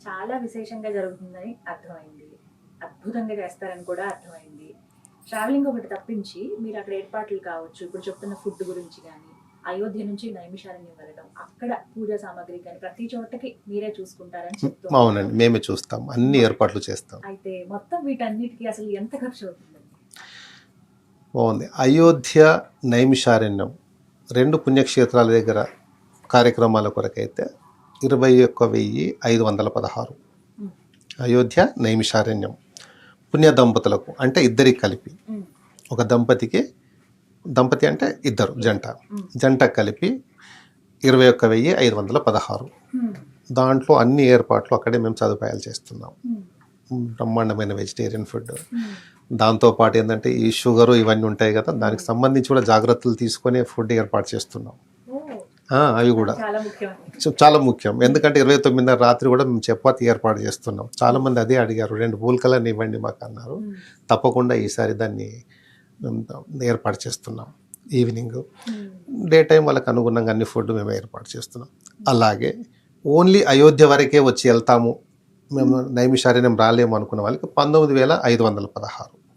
చాలా విశేషంగా జరుగుతుందని అర్థమైంది. అద్భుతంగా చేస్తారని కూడా అర్థమైంది. ట్రావెలింగ్ ఒకటి తప్పించి మీరు అక్కడ ఏర్పాట్లు కావచ్చు, ఇప్పుడు చెప్తున్న ఫుడ్ గురించి గానీ, అయోధ్య నుంచి నైమిషారణ్యం వెళ్ళడం, అక్కడ పూజా సామాగ్రి గానీ ప్రతి చోటకి మీరే చూసుకుంటారని చెప్తూ అవునండి, ఉన్నారు. మేమే చూస్తాం, అన్ని ఏర్పాట్లు చేస్తాం. అయితే మొత్తం వీటన్నిటికి అసలు ఎంత ఖర్చవుతుందండి? బాగుంది. అయోధ్య, నైమిషారణ్యం 2 పుణ్యక్షేత్రాల దగ్గర కార్యక్రమాల కొరకైతే 21,516. హ్మ్. అయోధ్య, నైమిషారణ్యం పుణ్య దంపతులకు అంటే ఇద్దరికి కలిపి, హ్మ్. ఒక దంపతి అంటే ఇద్దరు జంట కలిపి 21,516. హ్మ్. దాంట్లో అన్ని ఏర్పాట్లు అక్కడే మేము సదుపాయాలు చేస్తున్నాం. హ్మ్. బ్రహ్మాండమైన వెజిటేరియన్ ఫుడ్. హ్మ్. దాంతోపాటు ఏంటంటే ఈ షుగరు ఇవన్నీ ఉంటాయి కదా, దానికి సంబంధించి కూడా జాగ్రత్తలు తీసుకొని ఫుడ్ ఏర్పాటు చేస్తున్నాం. ఓహ్! అవి కూడా చాలా ముఖ్యమండి. చాలా ముఖ్యం. ఎందుకంటే 29న రాత్రి కూడా మేము చపాతీ ఏర్పాటు చేస్తున్నాం. చాలామంది అదే అడిగారు, 2 పూల్కలని ఇవ్వండి మాకు అన్నారు. హ్మ్. తప్పకుండా ఈసారి దాన్ని మేము ఏర్పాటు చేస్తున్నాం. ఈవినింగ్ హ్మ్. డే టైం వాళ్ళకి అనుగుణంగా అన్ని ఫుడ్ మేము ఏర్పాటు చేస్తున్నాం. అలాగే ఓన్లీ అయోధ్య వరకే వచ్చి వెళ్తాము, మేము నైమిషారణ్యం రాలేము అనుకున్న వాళ్ళకి 19,516.